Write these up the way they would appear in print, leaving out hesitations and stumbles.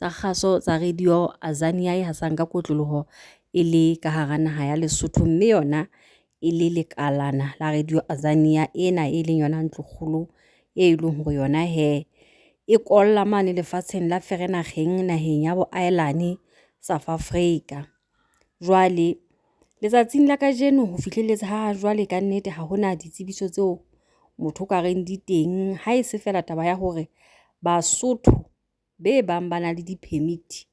tsa kgaso tsa Radio Azania ha sanka kotloloho e le ka hara naha ya Lesotho, mme yona e le lekalana la Radio Azania ena e leng yona ntlokgolo e leng hore yona he e kolla mane lefatsheng la Vereeniging naheng ya bo Ireland, South Africa. Jwale letsatsing la kajeno ho fihleletsa ha jwale ka nnete ha hona ditsebiso tseo motho ka reng di teng, ha e se fela taba ya hore Basotho be bang bana le di-permit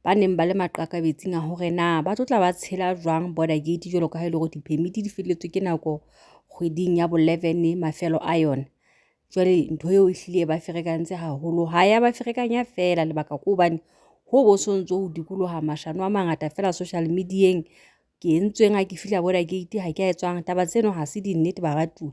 ba neng ba le maqakabetsing a hore na ba tlo tla ba tshela jwang border gate jwalo ka ha ile hore di-permit di felletswe ke nako kgweding ya bo 11 mafelo a yona. Jwale ntho eo ehlile ba ferekantse haholo, ha ya ba ferekanya fela lebaka ke hobane ho bo sontso ho dikoloha mashano a mangata fela social mediaeng ke entsweng ha ke fihla border gate ha ke a etswang. Taba tseno ha se dinnete baratuwa,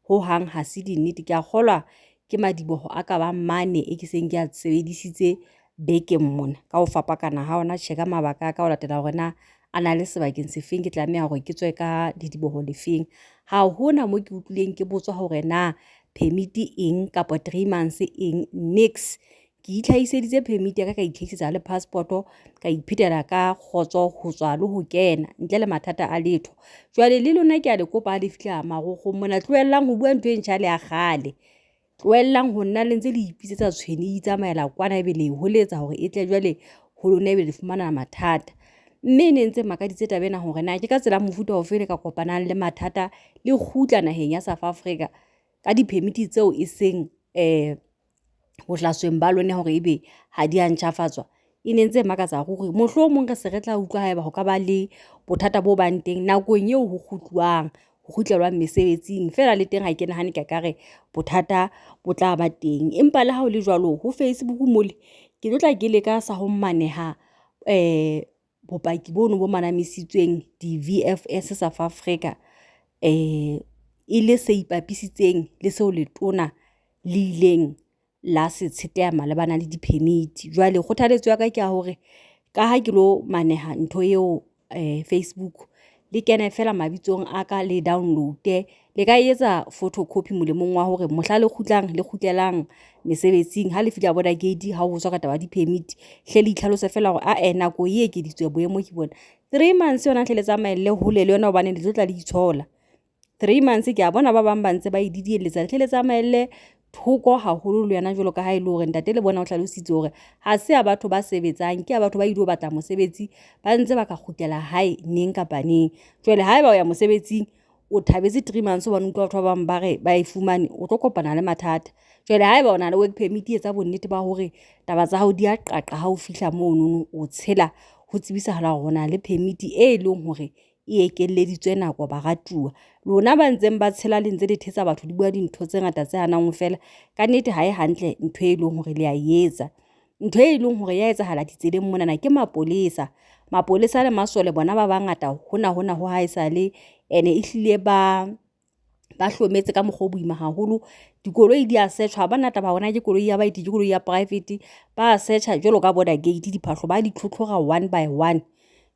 ho hang ha se dinnete. Ke a kgolwa ke madiboho a ka bang mane e ke seng ke a sebedisitse bekeng mona ka ho fapakana ha ona tjhe ka mabaka ka ho latela hore na ana le sebakeng se feng ke tlameha hore ke tswe ka didiboho le feng. Ha hona mo ke utlwileng ke botswa hore na permit eng kapa 3 months eng, nix. Ke itlhahiseditse permit ya ka itlhahisetsa le passport ka iphetela ka khotso ho tswa le ho kena ntle le mathata a letho. Jwale le lona ke a le kopa le fihla marokgo mona tloellang ho bua ntho e ntjha le ya kgale, tloellang ho nna le ntse le ipisetsa tshweni tsamaela kwana ebe le holetsa hore e tle jwale ho lona ebe le fumana mathata. Mme ne ntse makaditse tabena hore na ke ka tsela mofuta ho fele ka kopanang le mathata le kgutla naheng ya South Africa ka di-permit tseo e seng bohlasweng ba lona hore ebe ha di a ntjhafatswa. E ne ntse makatsa hore mohlomong ka se re tla utlwa haeba ho ka ba le bothata bo bang teng nakong eo ho kgutluwang ho kgutlelwang mesebetsing fela le teng ha ke nahane ka kare bothata bo tla ba teng. Empa le ha o le jwalo ho Facebook mole ke tlo tla ke leka sa ho maneha bopaki bono bo manamisitsweng di-VFS South Africa e le se ipapisitseng le seo letona le ileng la se tsheteha malebana le di-permit. Jwale kgothaletso ya ka ke a hore ka ha ke lo maneha ntho eo Facebook le kena fela mabitsong a ka le download le ka etsa photocopy molemong wa hore mohla le kgutlelang mesebetsing ha le fihla border gate ha ho tswa ka taba di-permit hle le itlhalose fela hore a nako e ekeditswe boemo ke bona 3 months yona hle le tsamaelle hole le yona hobane le tlo tla le itshola 3 months. Ke a bona ba bang ba ntse ba ididietsa hle le tsamaelle thoko haholo le yana jwalo ka ha ile hore ntate le bona o hlalositse hore ha se a batho ba sebetsang ke a batho ba ile batla mosebetsi ba ntse ba ka kgutlela hae neng kapa neng. Jwale haeba o ya mosebetsing o thabetse 3 months ba utlwa batho ba bang ba re ba e fumane o tlo kopana le mathata. Jwale haeba o na le work permit etsa bonnete ba hore taba tsa hao di a qaqa ha o fihla mono o tshela ho tsebisahala hore ona le permit e leng hore e ekelleditswe nako baratuwa. Lona ba ntseng ba tshela le ntse le thetsa batho di bua dintho tse ngata tse hanang fela ka nnete ha e hantle ntho e leng hore le a etsa. Ntho e leng hore ya etsahala ditseleng mona na ke mapolesa le masole bona ba bangata hona ho haesale ene ehlile ba hlometse ka mokgwa boima haholo. Dikoloi di a searchwa bana taba hona ke koloi ya baeti ke koloi ya private ba searcha jwalo ka border gate diphahlo ba di tlhotlhora one by one,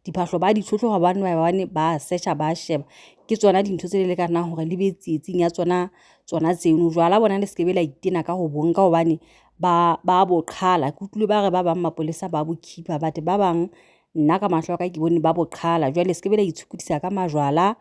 diphahlo ba di tlhotlhora one by one ba searcha ba sheba ke tsona dintho tse le kanang hore le be tsietsing ya tsona tseno. Jwala bona le skebe la itena ka ho bonka hobane ba bo qhala ke utlwile ba re ba bang mapolesa ba bo keeper but ba bang nna ka mahlo ka ke bone ba bo qhala. Jwale skebe la itshukudisa ka majwala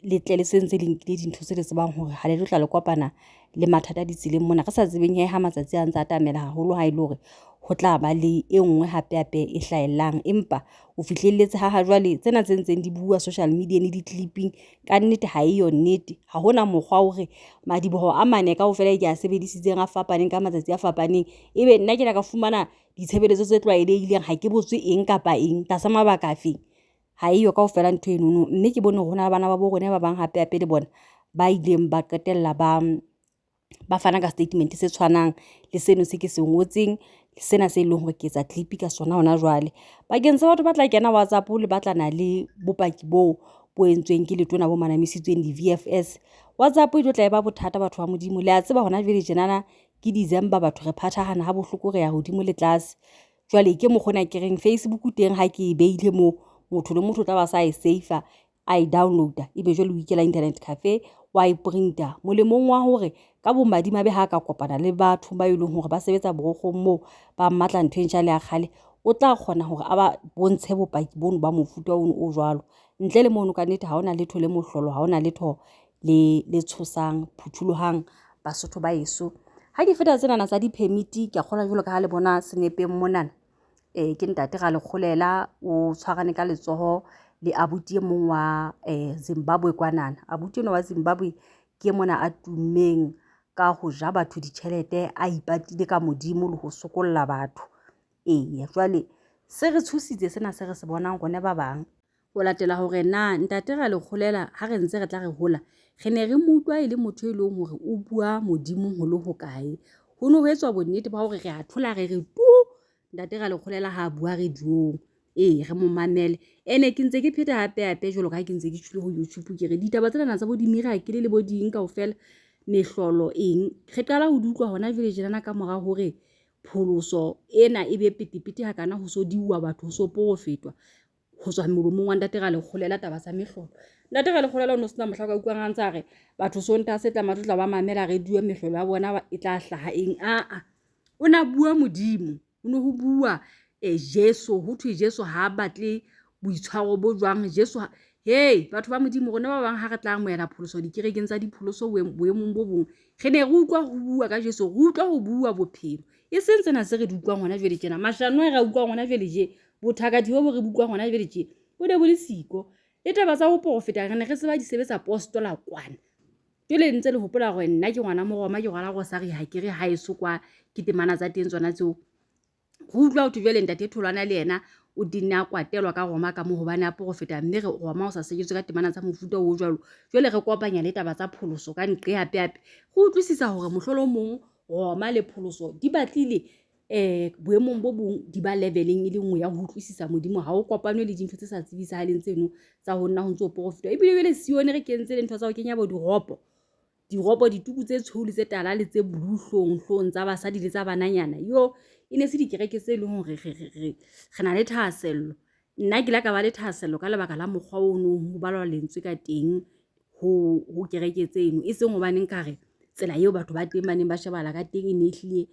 letle le sentse le nkile dintho tse le tsebang hore ha le tlo tla le kopana le mathata di tseleng mona re sa tsebeng ha matsatsi a ntse a tamela haholo ha ile hore ho tla ba le e nngwe hape e hlaellang. Empa o fihlelletse ha jwale tsena tse ntseng di bua social media le di-clipping ka nnete ha eyo nnete. Ha hona mokgwa hore madiboho a mane kaofela ke a sebedisitseng a fapaneng ka matsatsi a fapaneng ebe nna ke la ka fumana ditshebeletso tse tlwaelehileng ha ke botswe eng kapa eng tlasa mabaka afe. Ha eyo kaofela ntho eno mme ke bone hona bana ba bo rona ba bang hape le bona ba ileng ba qetella ba fana ka statement se tshwanang le seno se ke se ngotseng sena se leng hore ke etsa clip ka sona hona jwale bakeng sa batho ba tla kena WhatsApp le batlana le bopaki bo entsweng ke letona bo manamisitsweng di-VFS. WhatsApp e tlo tla e ba bothata batho ba modimo le a tseba hona jwale jenana ke December batho re phathahana ha bohloko re ya hodimo le tlase. Jwale ke mokgona ke reng Facebook teng ha ke beile mo motho le motho tla ba sa e safer a e downloada ebe jwale o ikela internet cafe wa e printa molemong wa hore ka bomadimabe ha ka kopana le batho ba ileng hore ba sebetsa borokgong moo ba mmatla ntho e ntjha le ya kgale o tla kgona hore a ba bontshe bopaki bono ba mofuta ono o jwalo ntle le mono ka nnete ha hona letho le mohlolo ha hona letho le tshosang phuthulohang Basotho ba eso ha ke feta tsena tsa di-permit ke a kgola jwalo ka ha le bona senepeng monana ke ntate ga le kholela o tshwarane ka letsoho le abuti e mong wa Zimbabwe kwanana abuti no wa Zimbabwe ke mona a tummeng ka ho ja batho ditjhelete a ipatile ka modimo le ho sokolla batho jwale se re tshositse sena se re se bonang rone ba bang o latela hore na ntate ga le kholela ha re ntse re tla re hola re ne re mutwa ile motho e leng hore o bua modimo ho le ho kae ho no ho etswa bonnete ba hore re a thola re tu ntate ga le kholela ha bua rediong re mo mamele ene ke ntse ke pheta hape jwalo ka ke ntse ke tshile ho YouTube ke re ditaba tsena tsa bo di miracle le bo ding kaofela mehlolo re qala ho utlwa hona jwale jenana ka mora hore pholoso ena e be petipeti ha kana ho so diwa batho ho so profetwa ho tswa molomong wa ntate ga le kholela taba sa mehlolo ntate ga le kholela o no sena mohla ka utlwang a ntsa re batho so nta se tla matla ba mamela radio mehlolo ya bona e tla hlaha o na bua modimo o no ho bua Jesu ho thwe Jesu ha batle boitshwaro bo jwang Jesu batho ba modimo rona ba bang ha re tla amoela pholoso dikerekeng tsa dipholoso boemong bo bong re ne re utlwa ho bua ka Jesu re utlwa ho bua bophelo e seng tsena se re di utlwang hona jwale tjena mashano e re utlwang hona jwale je bothakadi bo re butlwang hona jwale tje bo ne bo le siko le taba tsa ho profeta re ne re se ba di sebetsa apostola kwana jwale ntse le hopola gore nna ke ngwana moroma ke rwala go sa re ha ke re ha eso kwa ke temana tsa teng tsona tseo go utlwa ho jwale ntate tholwana le yena o dinna kwatelwa ka Roma ka mo hobane a profeta mme re Roma o sa sejetswe ka temana tsa mofuta o jwalo jwale re kopanya le taba tsa pholoso ka nqe hape go utlwisisa hore mohlolo mong Roma le pholoso di batlile boemong bo bong di ba leveleng e le nngwe ya ho utlwisisa modimo ha o kopanwe le dintho tse sa tsebisahaleng tseno tsa ho nna ho ntso profeta ebile jwale sione re kentse le ntho tsa ho kenya bo diropo dituku tse tsholi tse tala le tse hlong tsa basadi le tsa bananyana e ne se dikereke tse leng hore re na le thahasello nna ke la ka ba le thahasello ka lebaka la mokgwa ono ho balwa lentswe ka teng ho kereke tseno e seng hobaneng ka re tsela eo batho ba teng ba neng ba shebala ka teng e ne ehlile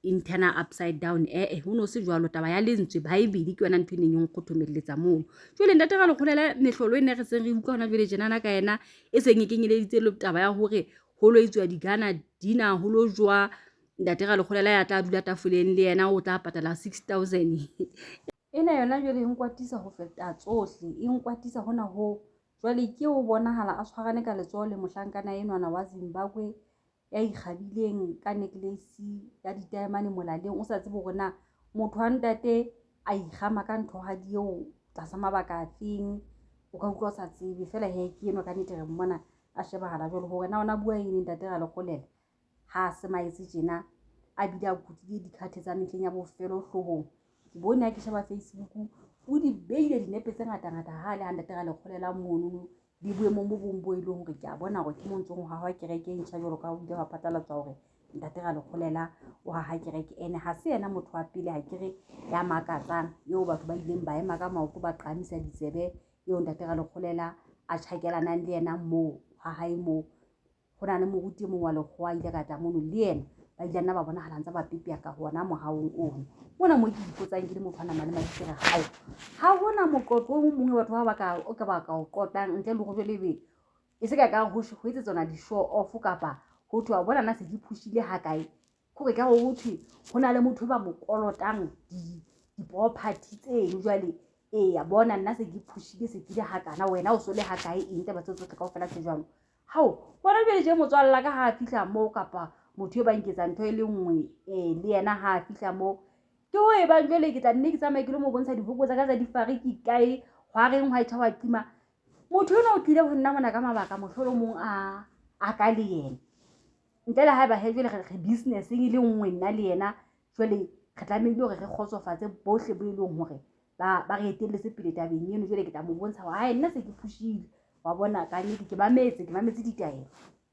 internal upside down ho no se jwalo taba ya lentswe Bible ke yona ntho e neng e nkgothomelletsa moo jwale ntate ga le kholela mehlolo e ne re seng re utlwa hona jwale jenana ka yena e seng e kenyeleditse le taba ya hore ho lo etswa digana dina ho lo jwa ntate ga le kholela ya tla dula tafoleng le yena o tla patala 6,000 ena yona jwale e nkwatisa ho feta tsohle e nkwatisa hona ho jwale ke o bonahala a tshwarane ka letsoho le mohlankana enwana wa Zimbabwe ya ikgabileng ka necklace ya ditaemane molaleng o sa tsebe hore na motho wa ntate a ikgama ka ntho ha di eo tlasa mabaka a feng o ka utlwa o sa tsebe fela ke enwa ka nnete re mmona a shebahala jwalo hore na ona bua eng ntate ga le kholela ha se maetse tjena a bile a kutile dikhathe tsa mehleng ya bofelo hlohong ke bone ha ke sheba Facebook o di beile dinepe tse ngata ha le ntate ga le kholela mono di boemong bo bong bo e leng hore ke a bona hore ke montsong ho hawa kereke e ntjha jwalo ka o ile wa patalatswa hore ntate ga le kholela o ha kereke ene ha se yena motho wa pele ha ke re ya makatsang eo batho ba ileng ba ema ka maoto ba qamisa ditsebe eo ntate ga le kholela a tjhakelanang le yena moo ha hae moo ho na le moruti mong wa lekgowa ile ka tla mono le yena ba ile nna ba bonahala ntse ba pepea ka hona mohaong ono mona mo ke ipotsang ke le motho ana male maitsere ha hona moqoqo o mong batho ba ka o qotang ntle le go jwelebe e se ka ho etse tsona di show off kapa ho thwa bona na se di pushile ha kae hore ka ho thwe ho na le motho ba mo kolotang di property tseno jwale ya bona nna se ke pushile se kile ha kana wena o so le ha kae eng taba tsohle kaofela tse jwalo bona jwale je motswalla ka ha fihla moo kapa motho e ba nketsa ntho e le nngwe le yena ha fihla moo ke ho e ba jwale ke tla nne ke tsamaye ke le mo bontsha dibuko tsa ka tsa difariki kae hwa reng hwa itha wa tima motho yona o tlile ho nna mona ka mabaka mohlolo mong a ka le yena ntle le ha ba jwale re business e le nngwe nna le yena jwale re tlamehile hore re kgotsofatse bohle bo e leng hore ba re etelletse pele tabeng eno jwale ke tla mo bontsha hore hae nna se ke pushile wa bona ka nnete ke mametse ditaelo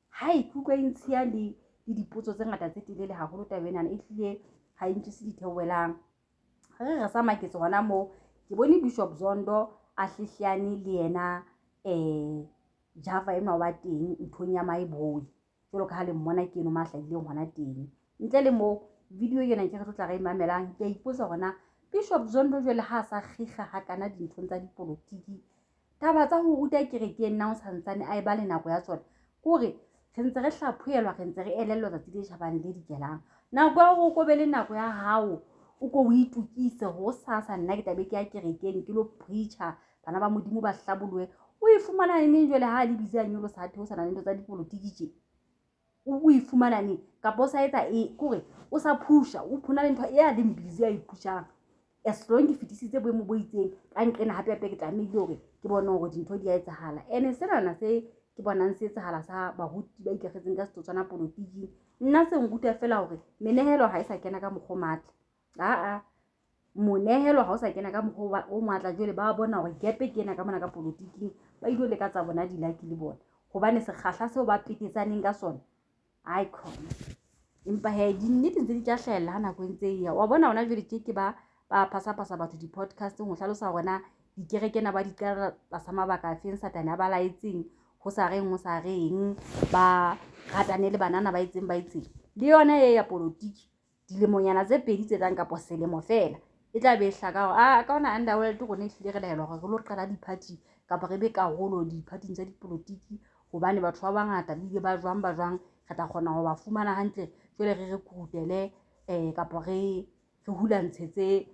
hae ke utlwa intshiya le dipotso tse ngata tse telele haholo tabenana e hlile ha e ntse di theowelang re sa maketse hona mo ke bone Bishop Zondo a hlihlane le yena Java ena wa teng nthong ya Maeboy jwalo ka ha le mmona ke eno mahlahileng hona teng. Ntle le mo video ena ke re tlo tla re imamelang ke ipotsa hore na Bishop Zondo jwale ha sa kgikga hakana dinthong tsa dipolotiki taba tsa ho ruta kerekeng na o santsane a e ba le nako ya tsona kore re ntse re hlaphoelwa re ntse re elellwa tsatsi le tjhabang le dikelang nako ya hore o ko be le nako ya hao o ko o itukise ho sasa nna ke tabe ke ya kerekeng ke lo preacher bana ba modimo ba hlabolohe o ifumana neng jwale ha le bitse a nyolo sa the o sana le ntho tsa dipolotiki tje o ifumana neng kapa o sa etsa kore o sa pusha o phona le ntho e a leng busy a ipushang as long ke fetisitse boemo bo itseng ka nqena hape ke tlamehile hore ke bone hore dintho di a etsahala ene sena se ke bonang se etsahala sa baruti ba ikagetseng ka setotswana politiki nna se nruta fela hore menehelo ha e sa kena ka mokgwa matla monehelo ha o sa kena ka mokgwa o matla jwale ba bona hore gepe ke ena ka mona ka politiking ba ile le ka tsa bona di lucky le bona hobane sekgahla seo ba petetsaneng ka sona icon empa he di nnete ntse di tla hlahella ha nako ntse e ya wa bona hona jwale ke ba phasa batho di-podcast ho hlalosa hore dikereke na ba di qala tlasa mabaka a feng satane a ba laetseng ho sa reng ba ratane le banana ba itseng le yona ya politiki dilemonyana tse pedi tse tlang kapa selemo fela e tla be hlaka hore ka ona underworld rona ehlile re laelwa hore re lo qala di-party kapa re be karolo di-party tsa dipolotiki hobane batho ba bangata le ba jwang re tla kgona ho ba fumana hantle jwale re kurutele kapa re hulantshetse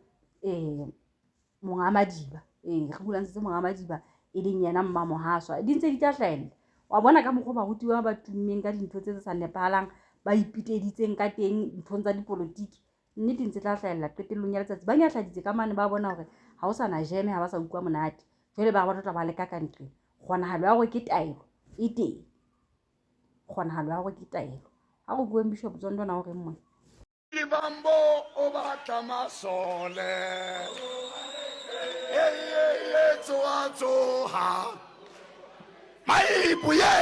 monga madiba re hulantshetse monga madiba e leng yena Mmamohaswa di ntse di tla hlahella wa bona ka mokgwa baruti ba tummeng ka dintho tse sa nepahalang ba ipiteditseng ka teng dinthong tsa dipolotiki nnete ntse tla hlahella qetellong ya letsatsi ba nyahladitse ka mane ba bona hore ha o sana jeme ha ba sa utlwa monate jwale ba batla ba leka ka ntle kgonahalo ya hore ke taelo e teng kgonahalo ya hore ke taelo ha go bueng Bishop Zondo na hore mmoe Libambo o batla masole tsoha maibuye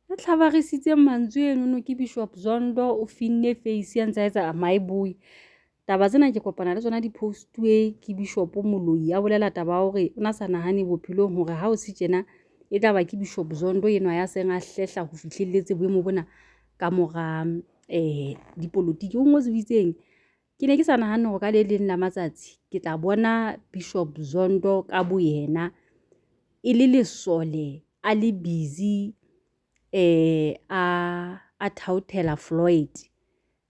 re tlhabarisitse mantswe eno ke Bishop Zondo o finne face ya ntsa etsa Maeboy taba tsena ke kopana le tsona di-post-we ke Bishop Moloi ya bolela taba hore ona sa nahane bophelong hore ha o se tjena e tla ba ke Bishop Zondo enwa ya seng a hlehla ho fihlelletse boemo bona ka mora dipolotiki o ngotse bitseng ke ne ke sa nahane hore ka le leng la matsatsi ke tla bona Bishop Zondo ka boyena e le lesole a le busy a thaothela Floyd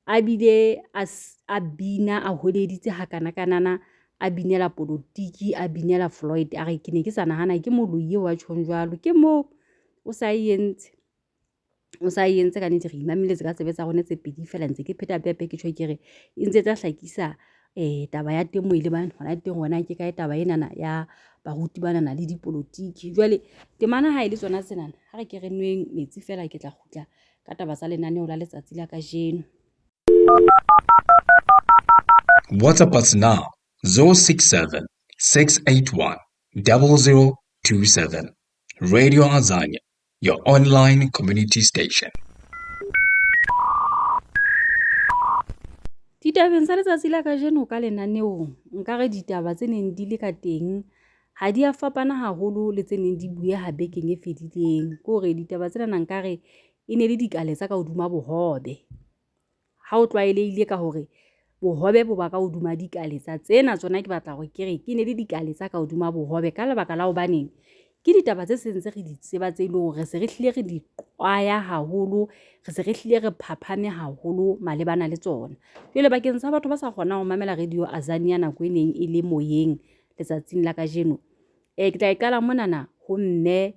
a bile a bina a holeditse hakana a binela polotiki a binela Floyd a re ke ne ke sa nahana ke Moloi wa tjhong jwalo ke mo o sa entse ka nnete re imamiletse ka tsebe tsa rona tse pedi fela ntse ke pheta pepe ke tjho ke re e ntse tsa hlakisa taba ya temo ile bana hona teng hona ke kae taba ena ya baruti bana le dipolotiki jwale temana ha ile tsona tsena ha re ke re nweng metsi fela ke tla khutla ka taba tsa lenaneo la letsatsi la kajeno. WhatsApp us now 067 681 0027 Radio Azania, your online community station. Ditabeng tsa letsatsi la kajeno ka lenaneong nkare ditaba tse neng di le ka teng ha di a fapana haholo le tse neng di buye ha bekeng e fedileng kore ditaba tsena nkare e ne le dikale tsa ka hoduma bohobe ha o tlwaelehile ka hore bohobe bo ba ka hoduma dikale tsa tsena tsona ke batla hore ke re ke ne le dikale tsa ka hoduma bohobe ka lebaka la hobaneng ke ditaba tse sentse re di tseba tse ile hore se re hlile re di qwaya haholo re se re hlile re phaphame haholo malebana le tsona jwale bakeng sa batho ba sa kgona ho mamela radio Azania nako e neng e le moyeng letsatsing la kajeno ke tla iqala monana ho mme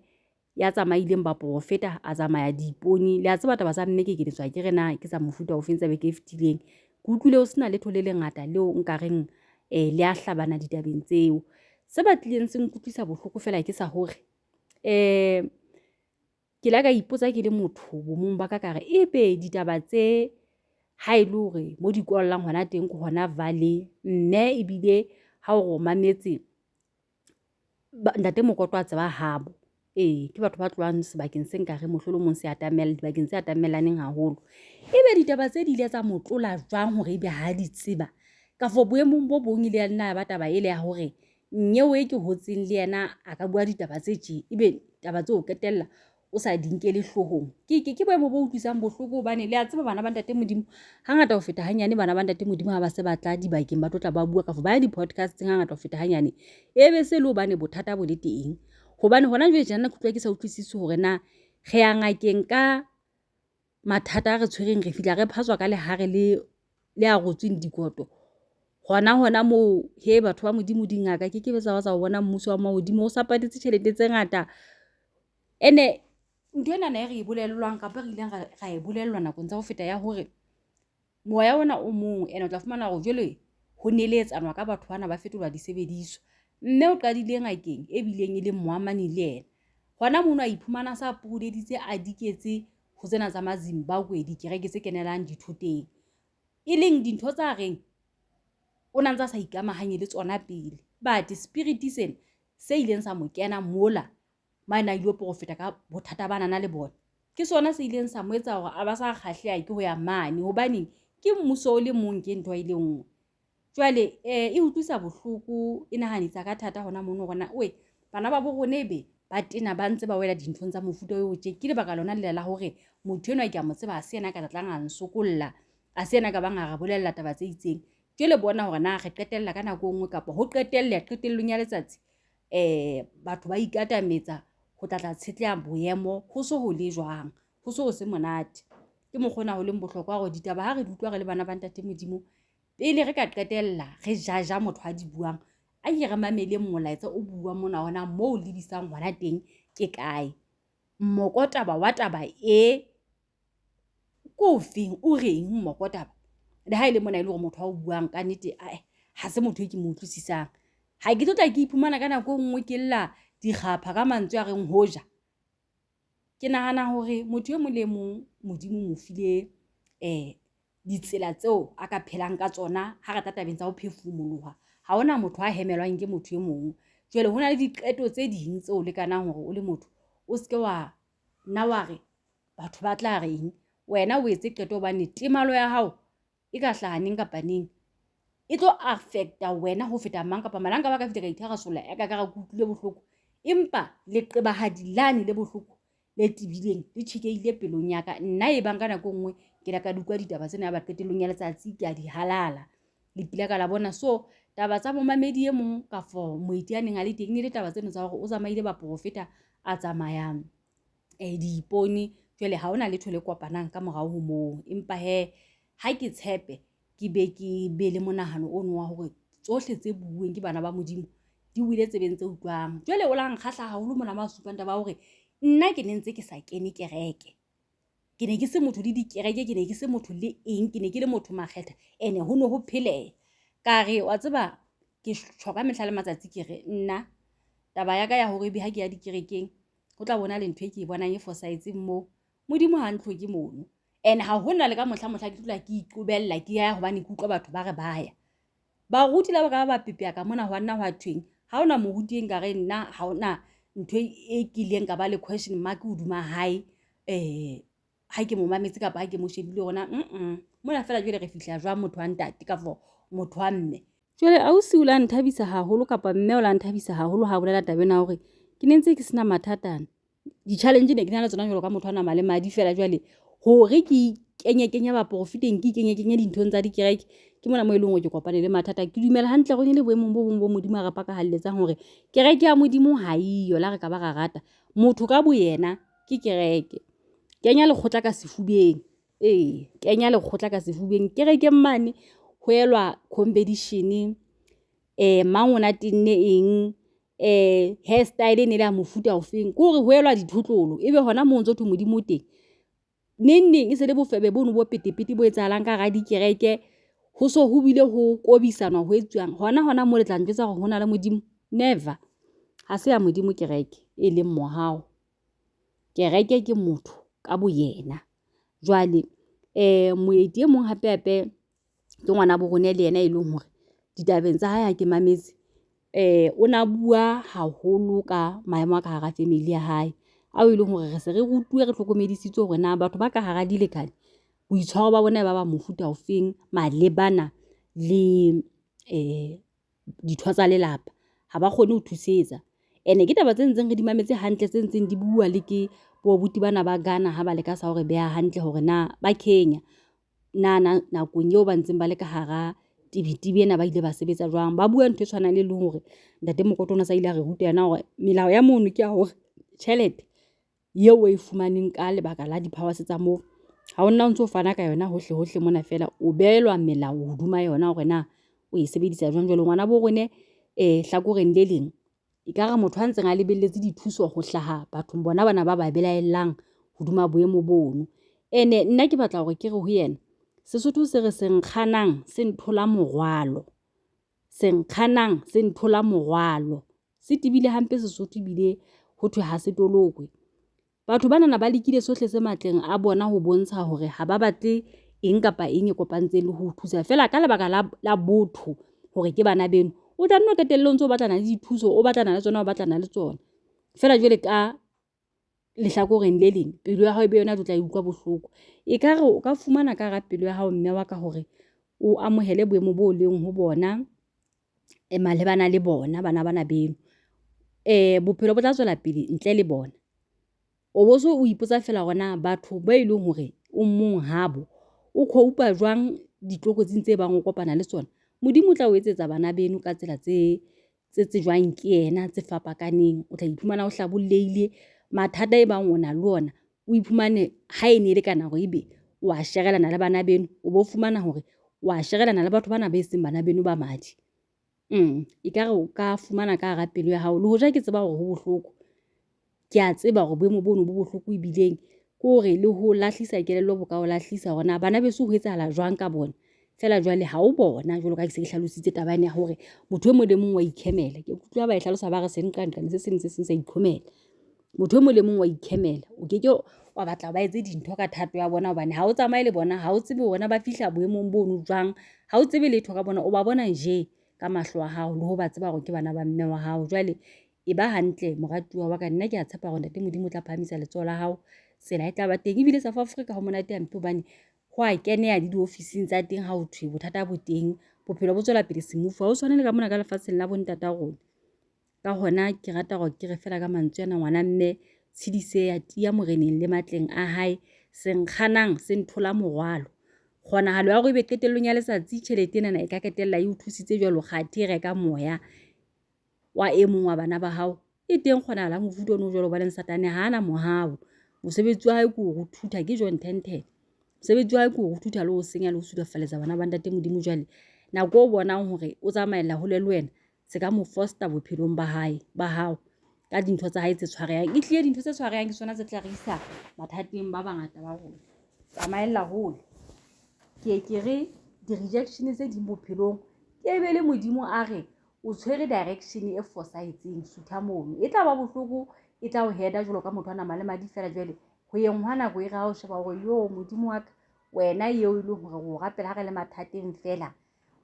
ya tsamaileng ba profeta a tsamaya diponi le a tseba taba tsa mme ke letswa ke rena ke tsa mofuta o fentse be ke fetileng ke utlwile o sena letho le lengata leo nka reng le a hlabana ditabeng tseo se batlileng se nkutlwisa bohloko fela ke sa hore ke la ka ipotsa ke le motho bomong ba ka re ebe ditaba tse ha ile hore mo di kollang hona teng ko hona valley mme ebile ha o mametse ntate mokotlo a tseba habo ke batho ba tloang sebakeng se nkare mohlolomong se atamela dibakeng se atamelaneng haholo ebe ditaba tse di ile tsa motlola jwang hore ebe ha di tseba ka for boemong bo bong ile ya nna ba taba ele ya hore Nyeo e ke hotseng le yena a ka bua ditaba tse tje ebe taba tseo ketella o sa di nkele hlohong. Ke boemo bo utlwisang bohloko hobane le a tseba bana ba ntate Modimo hangata ho feta hanyane bana ba ntate Modimo ha ba se batla dibakeng ba tlotla ba bua ka ba ya di-podcasting hangata ho feta hanyane ebe se le hobane bothata bo le teng hobane hona jwale jana ke utlwa ke sa utlwisisi hore na re ya ngakeng ka mathata a re tshwereng re fihla re phatswa ka lehare le a rotsweng dikoto hona moo he batho ba Modimo dingaka ke be tsa bona mmuso wa Modimo o sa patetse tjhelete tse ngata ene ntho ena na re e bolellwang kapa re ileng ra e bolellwa nakong tsa ho feta ya hore moya ona o mong ene o tla fumana hore jwale ho neletsanwa ka batho bana ba fetolwa disebediswa mme o qadile ngakeng e bileng e le moamane le yena hona mono a iphumana sa pureditse a diketse ho tsena tsa Mazimbabwe dikereke tse kenelang dithoteng e leng dintho tsa reng o nantsa sa ikamahanye le tsona pele but spirit sena se ileng sa mo kena mola mana ile profeta ka bothata bana na le bona ke sona se ileng sa mo etsa hore a ba sa kgahleha ke ho ya mane hobane ke mmuso o le mong ke ntwa ile nngwe jwale e utlwisa bohloko e nahanisa ka thata hona mono rona bana ba bo rone be ba tena ba ntse ba wela dinthong tsa mofuta o tje ke lebaka lona le la hore motho enwa ke a mo tseba se yena ka tlatlang a nsokolla a se yena ka bang a re bolella taba tse itseng ke le bona hore na re qetella ka nako nngwe kapa ho qetellong ya letsatsi batho ba ikatametsa ho tlatla tshetleha boemo ho so ho le jwang ho so ho se monate ke mokgona ho leng bohlokwa hore ditaba ha re di utlwa re le bana ba ntate Modimo pele re ka qetella re jaja motho a di buang a ke re mamele molaetsa o bua mona hona moo le disang hona teng ke kae mmokotaba wa taba e ko feng o reng mmokotaba le ha ile mona ile hore motho a o buang ka nnete ha se motho e ke mo utlwisisang ha ke tlotla ke iphumana ka nako nngwe ke lla dikgapha ka mantswe a reng hoja ke nahana hore motho e mong le mong Modimo mo file ditsela tseo a ka phelang ka tsona ha re tatabeng tsa ho phefumoloha ha hona motho a hemelwang ke motho e mong jwale hona le diqeto tse ding tseo lekanang hore o le motho o se ke wa re batho ba tla reng wena o etse qeto hobane temalo ya hao e ka hlahaneng kapa neng e tlo affecta wena ho feta mang kapa malanga ba ka fihla ka itharasola ya ka ra kutlule bohloko empa le qebahadi lane le bohloko le tibileng le tjhekehile pelong ya ka nna e bang ka nako nngwe ke la ka dukwa ditaba tsena ba qetellong ya letsatsi ke a di halala le pila ka la bona so taba tsa momamedi e mong ka for moeti a neng a le teng ne le taba tseno tsa hore o tsamaile ba profeta a tsamayang diipone jwale ha hona letho le kopanang ka morao ho moo empa ha ke tshepe ke be le monahano ono wa hore tsohle tse buuweng ke bana ba Modimo di wile tsebeng tse utlwang jwale o la nkgahla haholo mona ma supang taba hore nna ke ne ntse ke sa kene kereke ke ne ke se motho le dikereke ke ne ke se motho le eng ke ne ke le motho makgetha ene ho no ho pheleha ka re wa tseba ke hloka mehla le matsatsi ke re nna taba ya ka ya hore ha ke ya dikerekeng ho tla bona le ntho e ke e bonang e fosahetseng moo Modimo ha ntlo ke mono ene ha hona le ka mohla ke tlola ke iqobella ke ya hobane ke utlwa batho ba re baya ba ruti la ba ka ba pepeya ka mona hwana hwa thweng ha ona moruti nka re nna ha ona ntho e kileng ka ba le question mark hoduma hae ha ke mo mametse kapa ha ke mo shebile hona mona fela jwale re fihla jwa motho wa ntate ka for motho wa mme jwale ausi o la nthabisa haholo kapa mme o la nthabisa haholo ha bolela tabena hore ke ne ntse ke sena mathatana di-challenge ne ke na le tsona jwalo ka motho ana male madi fela jwale hore ke kenya ba profiteng ke kenya dinthong tsa dikereke ke mona mo e leng hore ke kopane le mathata ke dumela hantle go ne le boemong bo bong bo Modimo a re paka halletsang hore kereke ya Modimo ha iyo la re ka ba ga rata motho ka bo yena ke kereke kenya lekgotla ka sefubeng kenya lekgotla ka sefubeng kereke mane ho elwa competition mang ona tenne eng hairstyle ne le mofuta ofeng ke hore ho elwa dithotlolo ebe hona mo ntse ho Modimo teng neng e se le bofebe bono bo petepete bo etsahalang ka ra dikereke ho so ho bile ho kobisanwa ho etswang hona mo le tla ntjwetsa hore hona le Modimo never ha se ya Modimo kereke e leng mohao kereke ke motho ka bo yena jwale moeti e mong hape ke ngwana bo rone le yena e leng hore ditabeng tsa hae ha ke mametse o na bua haholo ka maemo a ka hara family ya hae a o ileng hore re se re rutuwe re hlokomedisitswe hore na batho ba ka hara dilekane boitshwaro ba bona ba ba mofuta ofeng malebana le ditho tsa lelapa ha ba kgone ho thusetsa. Ene ke taba tse ntseng re di mametse hantle tse ntseng di bua le ke bo buti bana ba Ghana ha ba leka sa hore beha hantle hore na ba Kenya nakong eo ba ntseng ba le ka hara tibitibi ena ba ile ba sebetsa jwang. Ba bua ntho e tshwanang le hore ntate Mokotwana sa ile a re ruta yena hore melao ya mono ke ya hore tjhelete eo o e fumaneng ka lebaka la di-powers tsa moo ha ona o ntso fana ka yona hohle mona fela o beelwa melao hoduma yona hore na o e sebedisa jwang. Jwale ngwana bo rone hlakoreng le leng ekare motho a ntseng a lebelletse dithuso ho hlaha bathong bona bana ba ba belaelang hoduma boemo bono. Ene nna ke batla hore ke re ho yena Sesotho se re senkganang se nthola morwalo. Senkganang se nthola morwalo. Se tibile hampe Sesotho bile ho thwe ha se tolokwe. Batho bana ba lekile sohle se matleng a bona ho bontsha hore ha ba batle eng kapa eng e kopantse le ho thusa fela ka lebaka la botho hore ke bana beno. O tla nno qetelle ntse o batlana le dithuso, o batlana le tsona, o batlana le tsona. Fela jwale ka lehlakoreng le leng pelo ya hao e be yona o tla utlwa bohloko. Ekare o ka fumana ka hara pelo ya hao mme wa ka hore o amohele boemo bo leng ho bona malebana le bona bana beno. Bophelo bo tla tswela pele ntle le bona. O boso o ipotsa fela hore na batho ba ileng hore o mong habo o khoupa jwang ditlokotsing tse bang o kopana le tsona. Modimo o tla o etsetsa bana beno ka tsela tse jwang ke yena tse fapakaneng. O tla iphumana o hlabollehile mathata e bang ona le ona o iphumane ha e ne le ka nako ebe wa sherelana le bana beno o bo fumana hore wa sherelana le batho bana ba seng bana beno ba madi. Ekare o ka fumana ka hara pelo ya hao le hoja ke tseba hore ho bohloko. Ke a tseba hore boemo bono bo bohloko ebileng ke hore le ho lahlisa kelello bo ka o lahlisa hore na bana beso ho etsahala jwang ka bona. Fela jwale ha o bona jwalo ka ke se ke hlalositse tabane ya hore motho e mong le mong wa ikhemela. Ke utlwa ba e hlalosa ba re se nqanqane se seng sa ikhomela. Motho e mong le mong wa ikhemela. O keke wa batla ba etse dintho ka thato ya bona hobane ha o tsamaye le bona, ha o tsebe bona ba fihla boemong bono jwang. Ha o tsebe letho ka bona, o ba bona nje ka mahlo a hao le ho ba tseba hore ke bana ba mme wa hao. Jwale e ba hantle moratuwa wa ka, nna ke a tshepa hore ntate Modimo o tla phahamisa letsoho la hao, tsela e tla ba teng ebile South Africa ho monate hampe hobane ho a keneha le diofising tsa teng ha ho thwe bothata bo teng, bophelo bo tswela pele semufu. Ha o tshwane le ka mona ka lefatsheng la bo ntata rona. Ka hona ke rata hore ke re fela ka mantswe ana ngwana mme Tshedisehe tia moreneng le matleng a hae, senkganang se nthola morwalo. Kgonahalo ya hore ebe qetellong ya letsatsi tjhelete ena e ka qetella e o thusitse jwalo kgathe e reka moya wa e mong wa bana ba hao. E teng kgonahala mofuta ono jwalo ba leng Satane hana mohau. Mosebetsi wa hae ke ho thutha ke John 10:10. Mosebetsi wa hae ke ho thutha le ho senya le ho sulafalletsa bana ba ntate Modimo. Jwale nako o bonang hore o tsamaella hole le wena se ka mo foster bophelong ba hae ba hao ka dintho tsa hae tse tshwarehang. E hlile dintho tse tshwarehang ke tsona tse tla re isa mathateng ba bangata ba rona. Tsamaella hole. Ke re di-rejection tse ding bophelong ke be le Modimo a re o tshwere direction e fosahetseng sutha mono. E tla ba bohloko, e tla o heada jwalo ka motho a nama le madi fela. Jwale ho yeng hwa nako e ra o sheba hore yo Modimo wa ka wena eo e leng hore o rapela ha re le mathateng fela,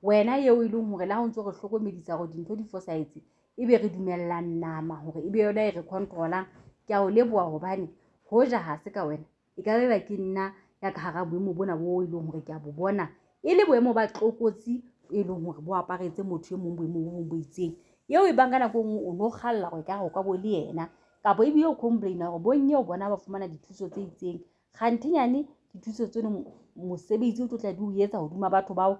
wena eo e leng hore la ho ntso re hlokomedisa hore dintho di fosahetse ebe re dumellang nama hore ebe yona e re controlang. Ke a o leboha hobane hoja ha se ka wena e ka beba ke nna ya ka hara boemo bona bo e leng hore ke a bo bona e le boemo ba tlokotsi e leng hore bo aparetse motho e mong boemo bo itseng eo e bang ka nako nngwe o no khalla hore ka go ka bo le yena kapa ebile o complain hore bonye o bona ba fumana dithuso tse itseng. Kgantinyane dithuso tseno mosebetsi o tla di o etsa hodima batho bao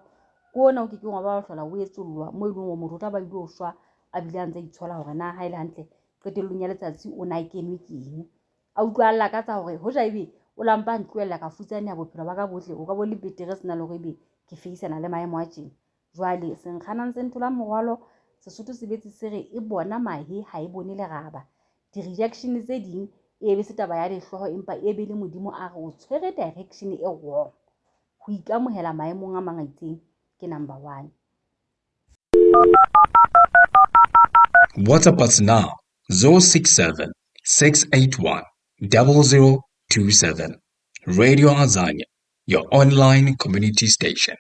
ke ona o ke wa ba hlola o etsollwa mo e leng hore motho o tla ba ile o shwa a bile a ntse a itshola hore na ha ile hantle qetellong ya letsatsi o na kenwe ke eng. A utlwa alla ka tsa hore hoja ebe o lampa ntloella ka futsane ya bophelo ba ka bohle o ka bo le betere sena le hore ebe ke feisana le maemo a tjena. Jwale senkganang se nthola morwalo. Sesotho se betse se re e bona mahe ha e bone leraba. Di-rejection tse ding e be se taba ya dihloho empa e be le Modimo a re o tshwere direction e wrong. Ho ikamohela maemong a mangaitseng ke number 1. WhatsApp us now 067 681 0027. Radio Azania, your online community station.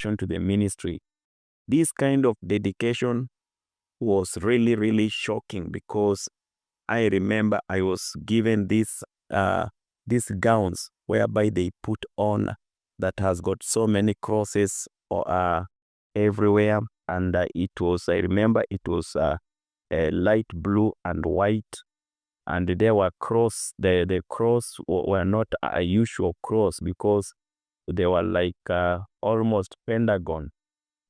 To the ministry. This kind of dedication was really, really shocking because I remember I was given these gowns whereby they put on that has got so many crosses or everywhere, and I remember it was light blue and white, and there were cross. The cross were not a usual cross because they were like almost pentagon,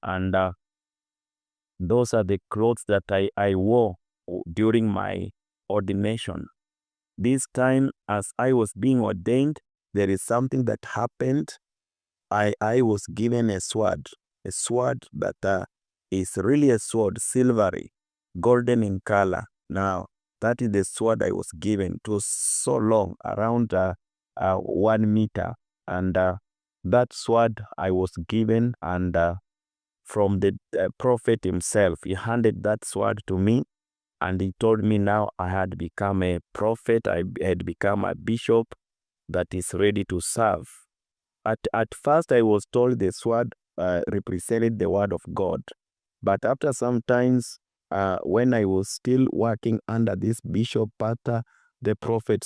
and those are the clothes that I wore during my ordination. This time, as I was being ordained, there is something that happened. I was given a sword that is really a sword, silvery, golden in color. Now, that is the sword I was given. It was so long, around 1 meter. And that sword I was given, and from the prophet himself, he handed that sword to me, and he told me now I had become a prophet, I had become a bishop that is ready to serve. At first, I was told the sword represented the word of God. But after some times, when I was still working under this bishop, Pata, the prophet,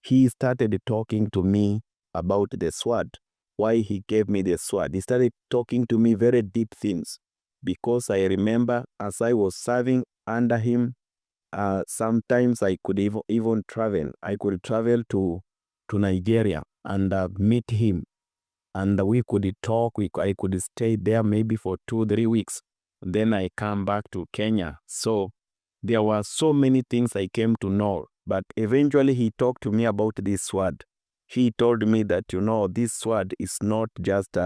he started talking to me about the sword, why he gave me the sword. He started talking to me very deep things, because I remember as I was serving under him, sometimes I could even travel. I could travel to Nigeria and meet him, and we could talk. I could stay there maybe for 2-3 weeks. Then I come back to Kenya. So there were so many things I came to know. But eventually he talked to me about this sword. He told me that, this sword is not just,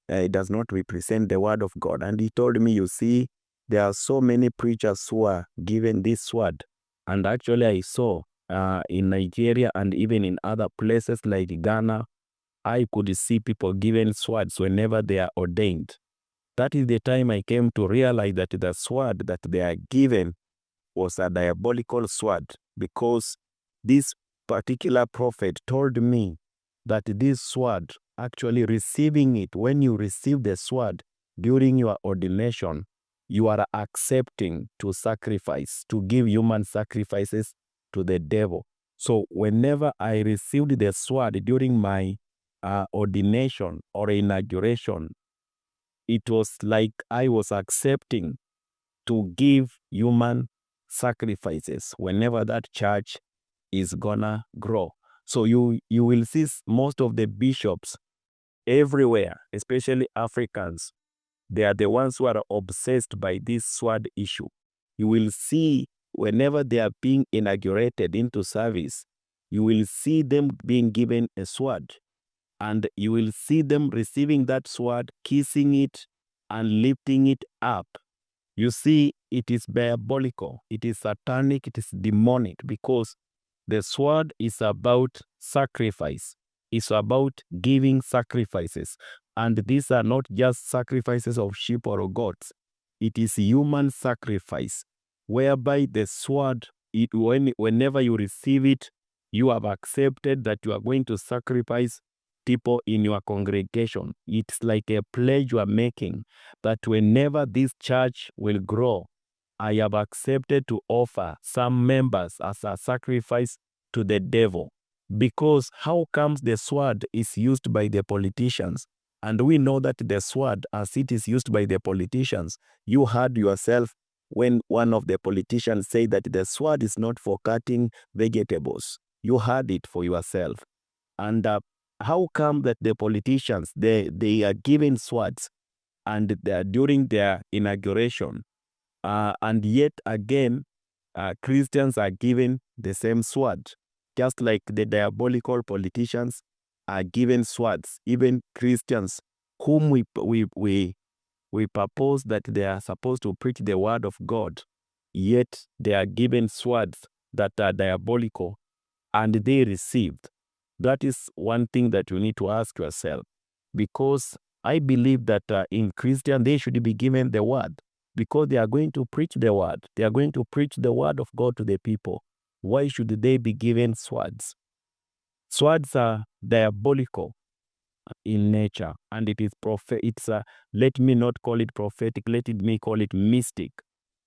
it does not represent the word of God. And he told me, you see, there are so many preachers who are given this sword. And actually I saw in Nigeria and even in other places like Ghana, I could see people given swords whenever they are ordained. That is the time I came to realize that the sword that they are given was a diabolical sword, because this particular prophet told me that this sword, actually receiving it, when you receive the sword during your ordination, you are accepting to sacrifice, to give human sacrifices to the devil. So whenever I received the sword during my ordination or inauguration, it was like I was accepting to give human sacrifices whenever that church is gonna grow. So you will see most of the bishops everywhere, especially Africans, they are the ones who are obsessed by this sword issue. You will see whenever they are being inaugurated into service, you will see them being given a sword. And you will see them receiving that sword, kissing it, and lifting it up. You see, it is diabolical, it is satanic, it is demonic, because the sword is about sacrifice. It's about giving sacrifices. And these are not just sacrifices of sheep or goats. It is human sacrifice, whereby the sword, whenever you receive it, you have accepted that you are going to sacrifice people in your congregation. It's like a pledge you are making that whenever this church will grow, I have accepted to offer some members as a sacrifice to the devil. Because how comes the sword is used by the politicians? And we know that the sword, as it is used by the politicians, you heard yourself when one of the politicians said that the sword is not for cutting vegetables. You heard it for yourself. And how come that the politicians, they are given swords and during their inauguration, and yet again, Christians are given the same sword, just like the diabolical politicians are given swords. Even Christians, whom we propose that they are supposed to preach the word of God, yet they are given swords that are diabolical, and they received. That is one thing that you need to ask yourself, because I believe that in Christian, they should be given the word, because they are going to preach the word. They are going to preach the word of God to the people. Why should they be given swords? Swords are diabolical in nature, and it is let me not call it prophetic, let me call it mystic.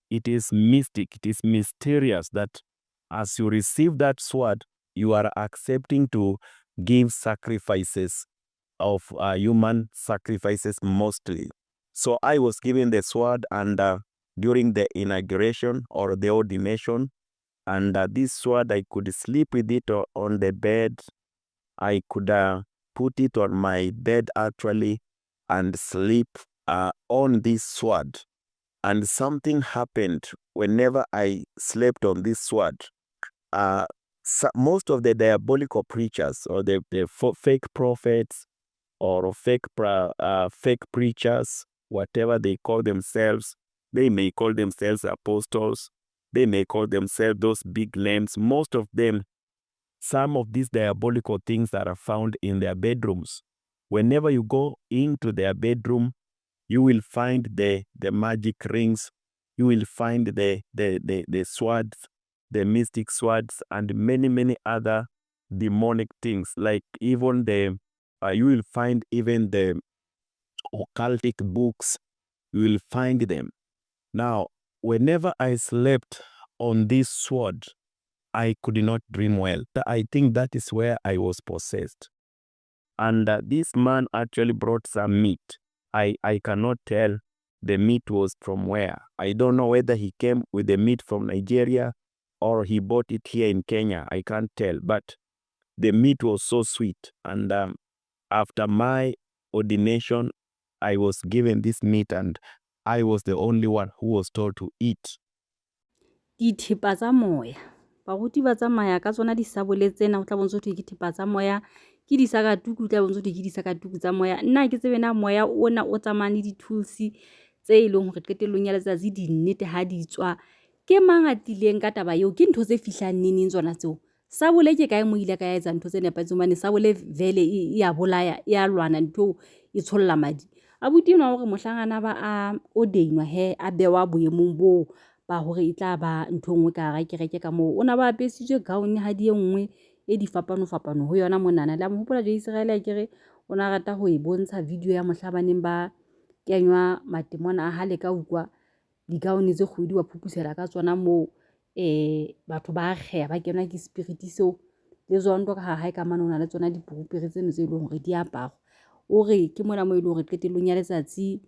It is mystic, it is mysterious that as you receive that sword, you are accepting to give sacrifices of human sacrifices mostly. So I was given the sword and during the inauguration or the ordination, and this sword, I could sleep with it on the bed. I could put it on my bed actually and sleep on this sword. And something happened whenever I slept on this sword. Most of the diabolical preachers or the fake prophets or fake preachers, whatever they call themselves, they may call themselves apostles, they may call themselves those big names. Most of them, some of these diabolical things that are found in their bedrooms. Whenever you go into their bedroom, you will find the magic rings, you will find the swords, the mystic swords, and many other demonic things. Like even you will find even the occultic books, you will find them. Now, whenever I slept on this sword, I could not dream well. I think that is where I was possessed. And this man actually brought some meat. I cannot tell the meat was from where. I don't know whether he came with the meat from Nigeria or he bought it here in Kenya. I can't tell. But the meat was so sweet. And after my ordination, I was given this meat and I was the only one who was told to eat. Dithepa tsa moya. Baruti ba tsamaya ka tsona disabole tsena o tla bontse ke dithepa tsa moya. Ke disakatuku o tla bontse ke disakatuku tsa moya. Nna ke tsebe na moya ona o tsamane di-tools tse ileng hore qetellong ya letsatsi di nnete ha di tswa. Ke mangatileng ka taba eo, ke ntho tse fihlang neneng tsona tseo. Sabole ke kae mo ile ka etsa ntho tse nepahetseng hobane sabole vele e a bolaya, e a lwana ntho e tsholla madi. Abuti nwa hore mohlangana ba a ordainwa he a bewa boemong boo ba hore e tla ba ntho engwe ka ra kereke ka moo. Ona ba apesitswe gown ha di engwe e di fapano ho yona monana. La mo hopola je Israel a kere ona rata ho e bontsha video ya mohlabaneng ba kenywa matemona a hale ka ukwa di gown tse kgwedi wa phupusela ka tsona moo batho ba kgea ba kenwa ke spirit seo le zonto ka ha ka manona le tsona dipurupere tseno tse ileng hore di aparwa. O re ke mona mo ile hore qetellong ya letsatsi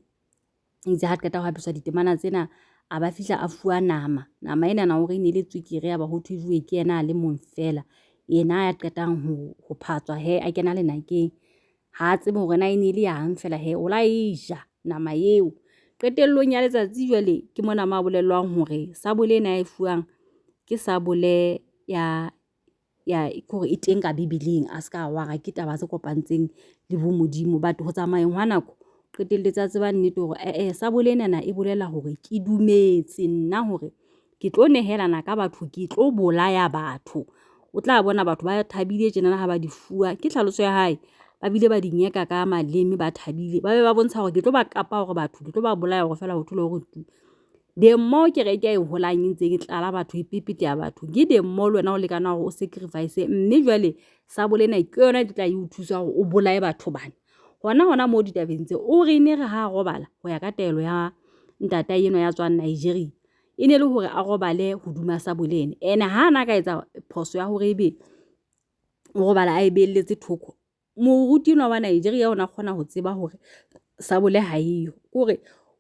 itse ha qeta ho hapisa ditemana tsena a ba fihla a fuwa nama ena na hore ne le tswekere ya ba ho thujuwe ke yena le mong fela yena ya qetang ho phatswa he a kena lenakeng ha tsebe hore na ene le yang fela he o la eja nama eo. Qetellong ya letsatsi jwale ke mona ma bolelwang hore sabole ena e fuwang ke sabole ya kore e teng ka Bibeleng a ska wa ga ke taba tse kopantseng le bo modimo batho ho tsamayeng hwa nako qetelletse a tseba nnete hore sabole ena e bolela hore ke dumetse nna hore ke tlo nehelana ka batho, ke tlo bolaya batho. O tla bona batho ba thabile tjena ha ba di fuwa ke tlhaloso ya hae ba bile ba di nyeka ka maleme ba thabile ba be ba bontsha hore ke tlo ba kapa hore batho ke tlo ba bolaya hore fela ho thole hore the more ke re ke e holang ntse ke tlala batho ipipiti ya batho ke the more le wena o lekana hore o sacrifice mme jwale sabole ena ke yona e tla e o thusa hore o bolaye batho bana. Hona mo ditabeng tse o re ne re ha robala ho ya ka taelo ya ntata eno ya tswang Nigeria e ne le hore a robale ho duma sabole ene ene ha ana ka etsa phoso ya hore ebe o robala a ebelletse thoko moruti no wa Nigeria ona kgona ho tseba hore sabole ha eyo hore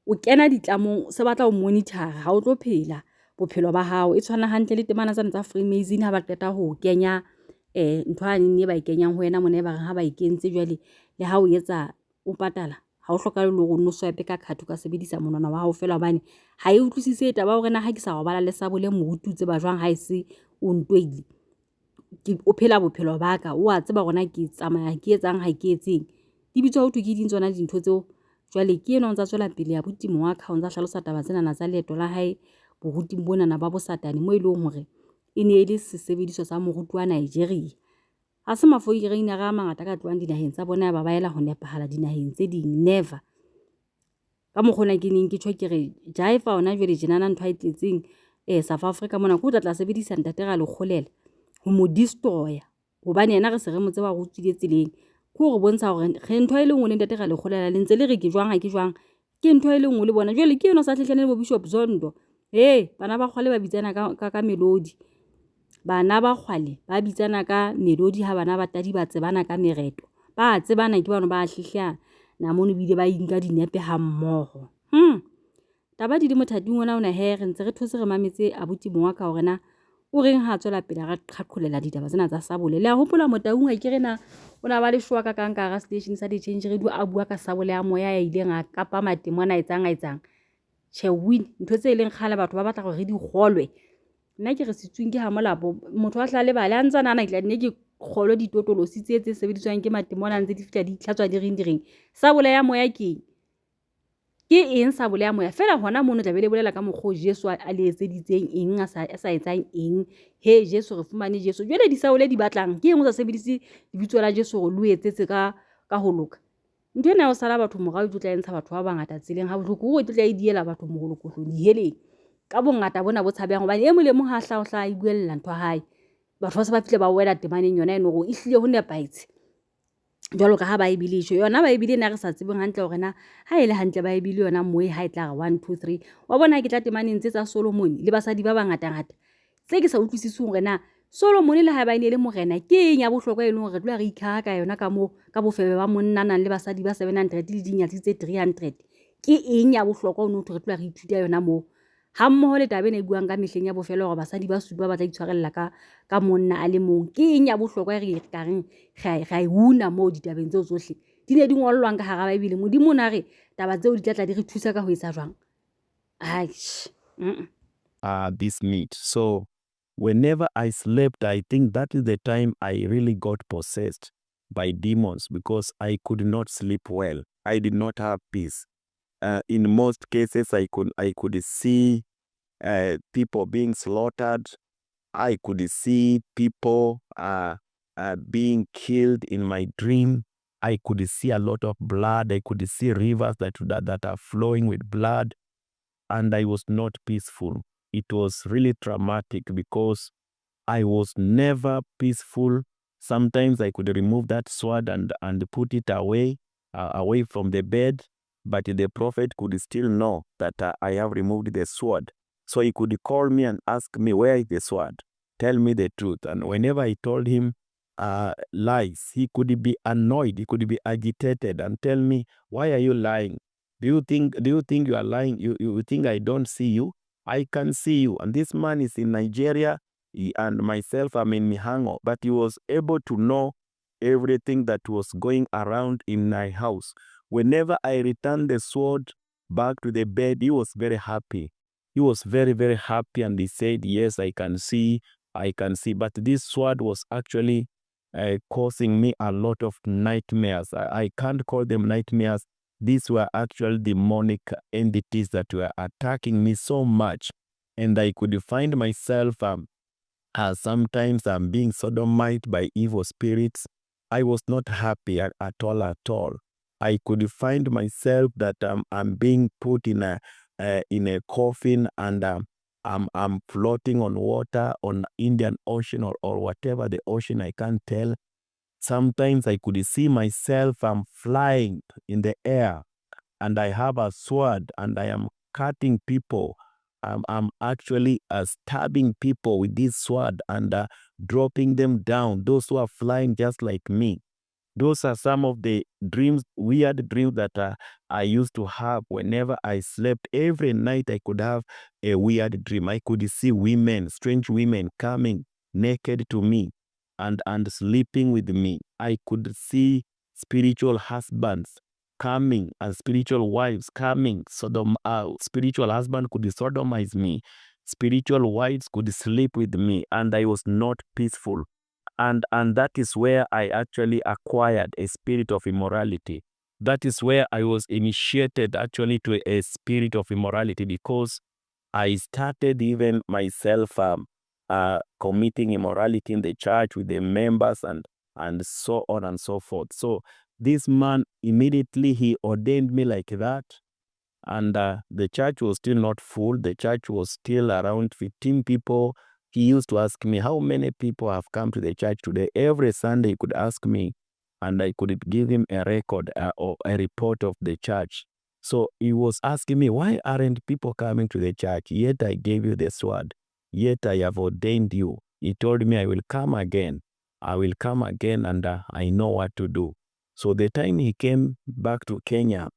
o kena ditlamong se batla o monitor ha o tlo phela bophelo ba hao e tshwana hantle le temana tsana tsa Freemason ha ba qeta ho kenya ntho ha nne ba ikenyang ho wena mone ba re ha ba ikentse jwale le ha o etsa o patala ha o hloka le hore o no swipe ka card ka sebedisa monwana wa hao fela hobane ha e utlwisise taba hore na ha ke sa robala le sabole moruti tse ba jwang ha ese o ntwele o phela bophelo ba ka o a tseba gona ke tsamaya ke etsang ha ke etseng di bitswa ho tukiding tsona dintho tseo jwale ke eno ntsa tswela pele ya botimo wa account tsa hlalosa taba tsena na tsa leeto la hae boruting bona na ba bosatane mo ileng hore e ne le sesebediswa sa moruti wa Nigeria ha se mafoireng a mangata ka tloang dinaheng tsa bona ba baela ho nepahala dinaheng tse ding never ka mokgona ke neng ke tshwe ke re jaifa ona jwale jenana ntho a itletseng South Africa mona go tla sebedisa ntate ga le kgolela ho mo destroya hobane yena re se re mo tseba go tswile tseleng go re bontsha hore re ntho ile ngwe le ntate ga le kgolela le ntse le re ke jwang ha ke jwang ke ntho ile ngwe le bona jwale ke yena sa tlhehlane le bo Bishop Zondo bana ba kgwale ba bitsana ka melodi bana ba kgwale ba bitsana ka melodi ha bana ba tadi ba tsebana ka mereto ba tsebana ke bana ba hlehla na mono bile ba inka dinepe ha mmoho. Taba di le mothating ona ona he re ntse re thotse re mametse abuti mongwa ka hore na o reng ha tswela pele ga qhaqholela ditaba tsena tsa Sabole. Le a hopola Motaung a kerena ona ba le shwa ka kang ka ga station sa di-change radio a bua ka Sabole ya moya ya ileng a kapa matemo ana etsang Chewin ntho tse ileng kgale batho ba batla gore re di golwe. Nna ke re setswing ke ha molapo motho a hla le bale a ntsa nana ke nne ke kgolwe ditotolosi tse sebediswang ke matemo ana ntse di fitla di tlhatswa di reng Sabole ya moya ke eng Sabole ya moya fela hona mono tla be le bolela ka mokgo Jesu a le etseditseng eng a sa etsang eng he Jesu re fumane Jesu jwale di Sabole di batlang ke eng o sa sebedise lebitso la Jesu go lo etsetse ka ho loka ntwe na o sala batho morao e tla entsha batho ba bangata tseleng ha bohloko o tla e diela batho moholokohlong diheleng ka bongata bona bo tshabang hobane e mole mo ha hla e buella ntwa hae batho ba se ba fihle ba wela temaneng yona eno go ihlile ho nepaitse jwalo ka ha Baebile isho yona Baebile na re sa tsebeng hantle hore na ha ile hantle Baebile yona moe ha e tla 1 2 3 wa bona ke tla temaneng tse tsa Solomon le basadi ba bangata ngata tse ke sa utlwisise hore na Solomon le ha ba ine le morena ke eng ya bohlokwa e leng hore re tloa re ikhaha ka yona ka mo ka bofebe ba monna nang le basadi ba 700 le dinyatsi tse 300 ke eng ya bohlokwa o no re tloa re ithuta yona mo ha mmoho le tabe ne buang ka mehleng ya bofelo hore basadi ba sudu ba batla itshwarella ka monna a le mong ke eng ya bohlokwa re ka reng ga una mo ditabeng tseo tsohle di ne di ngollwang ka hara Baebile modimo na re taba tseo di tla di re thusa ka ho etsa jwang this meat. So whenever I slept, I think that is the time I really got possessed by demons because I could not sleep well. I did not have peace. In most cases, I could see people being slaughtered. I could see people being killed in my dream. I could see a lot of blood. I could see rivers that are flowing with blood. And I was not peaceful. It was really traumatic because I was never peaceful. Sometimes I could remove that sword and put it away from the bed, but the prophet could still know that I have removed the sword. So he could call me and ask me, where is the sword? Tell me the truth. And whenever I told him lies, he could be annoyed, he could be agitated and tell me, why are you lying? Do you think you are lying? You think I don't see you? I can see you. And this man is in Nigeria, and myself, I'm in Mihango, but he was able to know everything that was going around in my house. Whenever I returned the sword back to the bed, he was very happy. He was very, very happy, and he said, yes, I can see. But this sword was actually causing me a lot of nightmares. I can't call them nightmares. These were actual demonic entities that were attacking me so much. And I could find myself sometimes I'm being sodomized by evil spirits. I was not happy at all. I could find myself that I'm being put in a coffin, and I'm floating on water on Indian Ocean or whatever the ocean, I can't tell. Sometimes I could see myself flying in the air, and I have a sword, and I am cutting people. I'm actually stabbing people with this sword and dropping them down, those who are flying just like me. Those are some of the dreams, weird dreams that I used to have whenever I slept. Every night I could have a weird dream. I could see women, strange women coming naked to me and sleeping with me. I could see spiritual husbands coming and spiritual wives coming. Spiritual husband could sodomize me. Spiritual wives could sleep with me, and I was not peaceful. And that is where I actually acquired a spirit of immorality. That is where I was initiated actually to a spirit of immorality, because I started even myself committing immorality in the church with the members and so on and so forth. So this man, immediately he ordained me like that. And the church was still not full. The church was still around 15 people. He used to ask me, how many people have come to the church today? Every Sunday he could ask me, and I could give him a record or a report of the church. So he was asking me, why aren't people coming to the church? Yet I gave you the sword. Yet I have ordained you. He told me, I will come again. I will come again, and I know what to do. So the time he came back to Kenya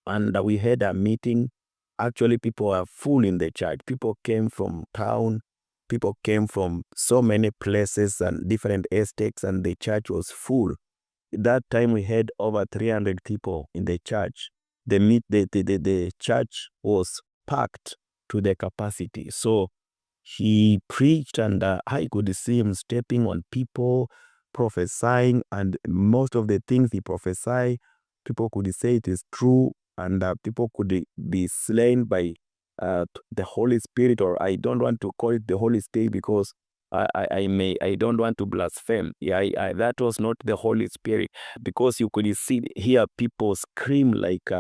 and we had a meeting, actually people were full in the church. People came from town, people came from so many places and different estates, and the church was full. That time we had over 300 people in the church. The church was packed to the capacity. So he preached, and I could see him stepping on people, prophesying, and most of the things he prophesied, people could say it is true, and people could be slain by the Holy Spirit, or I don't want to call it the Holy Spirit because I don't want to blaspheme. Yeah, that was not the Holy Spirit, because you could hear people scream like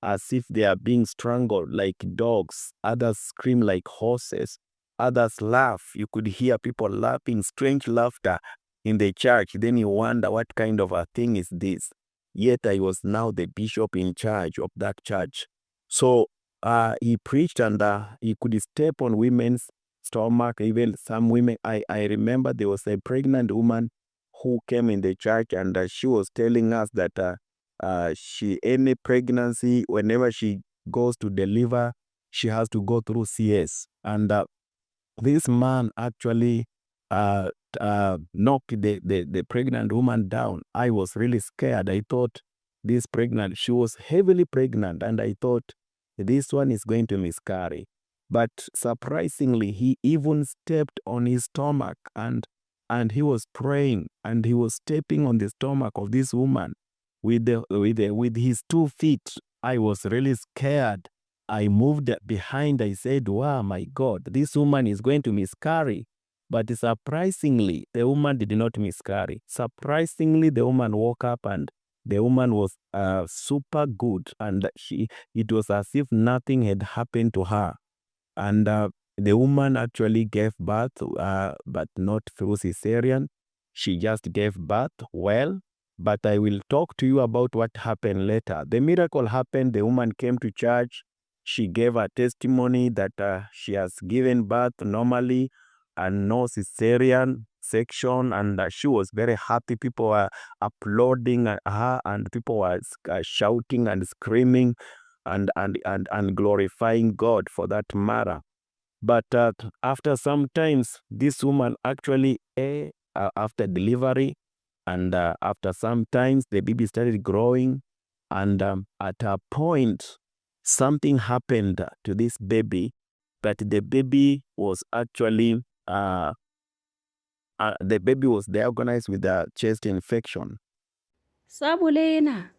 as if they are being strangled like dogs. Others scream like horses. Others laugh. You could hear people laughing, strange laughter in the church. Then you wonder, what kind of a thing is this? Yet I was now the bishop in charge of that church. So he preached, and he could step on women's stomach. Even some women, I remember there was a pregnant woman who came in the church, and she was telling us that any pregnancy, whenever she goes to deliver, she has to go through CS. And this man actually knocked the pregnant woman down. I was really scared. I thought she was heavily pregnant, and I thought this one is going to miscarry. But surprisingly, he even stepped on his stomach, and he was praying, and he was stepping on the stomach of this woman with his 2 feet. I was really scared. I moved behind. I said, wow, my God, this woman is going to miscarry. But surprisingly, the woman did not miscarry. Surprisingly, the woman woke up, and the woman was super good. And it was as if nothing had happened to her. And the woman actually gave birth, but not through cesarean. She just gave birth well. But I will talk to you about what happened later. The miracle happened. The woman came to church. She gave a testimony that she has given birth normally and no cesarean section, and she was very happy. People were applauding her, and people were shouting and screaming and glorifying God for that matter. But after some times, this woman actually after delivery, and after some times, the baby started growing, and at a point, something happened to this baby, but the baby was actually diagnosed with a chest infection. Sa bolena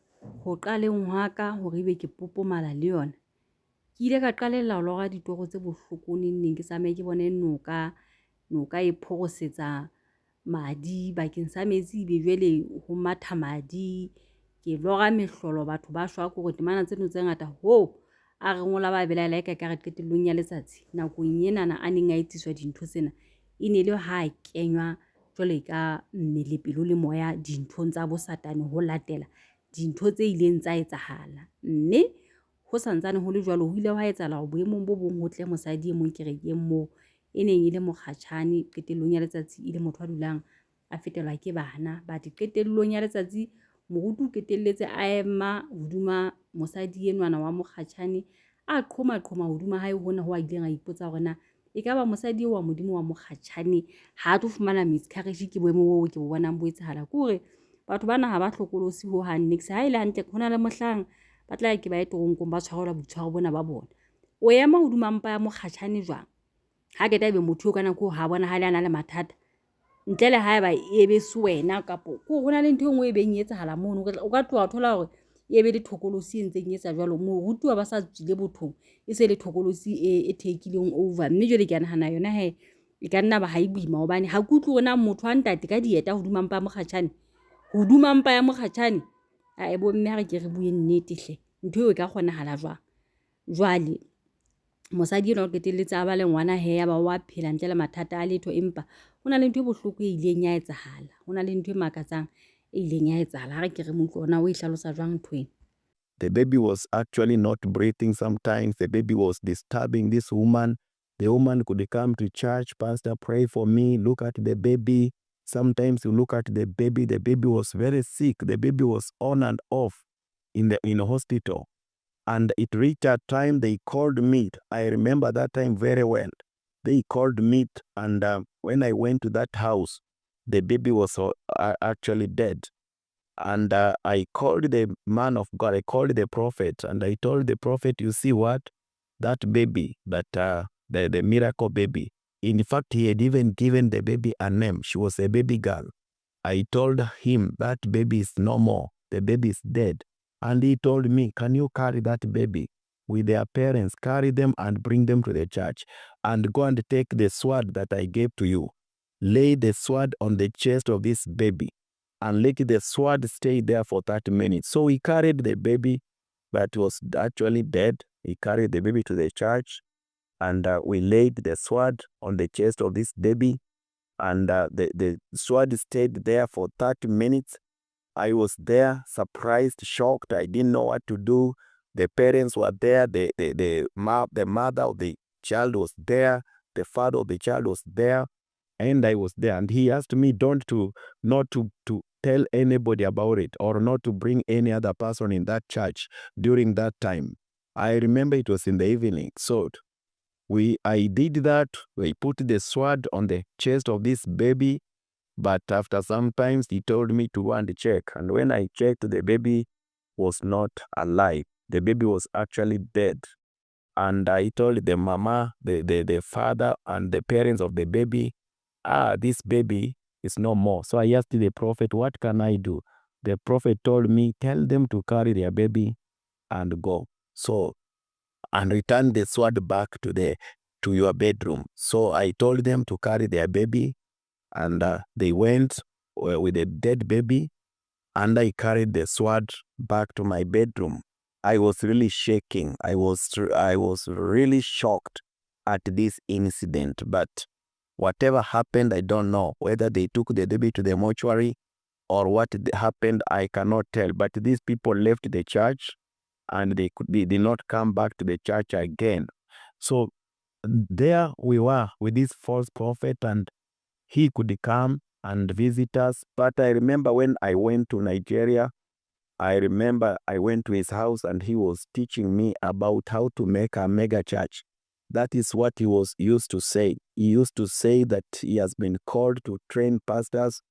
ho qaleng hwa ka hore ebe ke popomala le yona. Ke ile ka qalella ho lora ditoro tse bohloko neng ke tsamaye ke bone noka e phorosetsa madi bakeng sa metsi be jwale ho matha madi. Ke lora mehlolo batho ba shwa ke hore temana tseno tse ngata ho a re ngola ba belaela ka re qetellong ya letsatsi nakong enana a neng a etsiswa dintho tsena e ne le ha kenywa jwale ka mmele pelo le moya dinthong tsa bosatane ho latela dintho tse ileng tsa etsahala. Mme ho santsane ho le jwalo ho ile wa etsahala ho boemong bo bong ho tle mosadi e mong kerekeng moo e neng ile mokgatjhane qetellong ya letsatsi ile motho a dulang a fetelwa ke bana ba qetellong ya letsatsi morutu qetelletse a ema hoduma mosadi enwana wa mokgatjhane a qhoma hoduma hae hona ho a ileng a ipotsa hore na ekaba mosadi wa modimo wa mokgatjhane ha tlo fumana miscarriage ke boemo bo ke bo bonang bo etsahala ke hore batho bana ha ba hlokolosi ho hang next ha ile hantle hona le mohlang ba tla ke ba etoronkong ba tshwarela botshwaro bona ba bona o ema hoduma mpa ya mokgatjhane jwang ha ke tabe motho o kana ko ha bona ha le ana le mathata ntle le haeba e be se wena kapo ko hona le ntho engwe e beng etsahala mono o ka tloa thola hore e be le thokolosi entseng etsa jwalo mo rutuwa ba sa tswile bothong e se le thokolosi e takeileng over mme jwale ke a nahana yona he e ka nna ba ha e boima hobane ha kutlwe ona motho a ntate ka dieta hoduma mpa ya mokgatjhane hoduma mpa ya mokgatjhane a e bo mme ha re ke re bue nnete hle ntho eo e ka kgonahala jwang jwale mosadi eno qetelletse a ba le ngwana he ya ba wa phela ntle le mathata a letho empa hona le ntho e bohloko e ileng ya etsahala hona le ntho e makatsang e ileng ya etsahala ha re ke re motho ona o e hlalosa jwang ntweng. The baby was actually not breathing sometimes. The baby was disturbing this woman. The woman could come to church, pastor, pray for me, look at the baby. Sometimes you look at the baby was very sick. The baby was on and off in the hospital. And it reached a time they called me. I remember that time very well. They called me, and when I went to that house, the baby was actually dead. And I called the man of God, I called the prophet, and I told the prophet, you see what? That baby, the miracle baby, in fact, he had even given the baby a name. She was a baby girl. I told him that baby is no more. The baby is dead. And he told me, can you carry that baby with their parents, carry them and bring them to the church, and go and take the sword that I gave to you. Lay the sword on the chest of this baby and let the sword stay there for 30 minutes. So he carried the baby that was actually dead. He carried the baby to the church, and we laid the sword on the chest of this baby, and the sword stayed there for 30 minutes. I was there, surprised, shocked. I didn't know what to do. The parents were there. The mother of the child was there. The father of the child was there. And I was there. And he asked me not to tell anybody about it, or not to bring any other person in that church during that time. I remember it was in the evening. So I did that. We put the sword on the chest of this baby. But after some time, he told me to go and check. And when I checked, the baby was not alive. The baby was actually dead. And I told the mama, the father, and the parents of the baby, this baby is no more. So I asked the prophet, what can I do? The prophet told me, tell them to carry their baby and go. So, and return the sword back to your bedroom. So I told them to carry their baby, and they went with the dead baby, and I carried the sword back to my bedroom. I was really shaking. I was really shocked at this incident. But whatever happened, I don't know. Whether they took the baby to the mortuary or what happened, I cannot tell. But these people left the church, and they did not come back to the church again. So there we were with this false prophet, and he could come and visit us. But I remember when I went to Nigeria, I remember I went to his house, and he was teaching me about how to make a mega church. That is what he was used to say. He used to say that he has been called to train pastors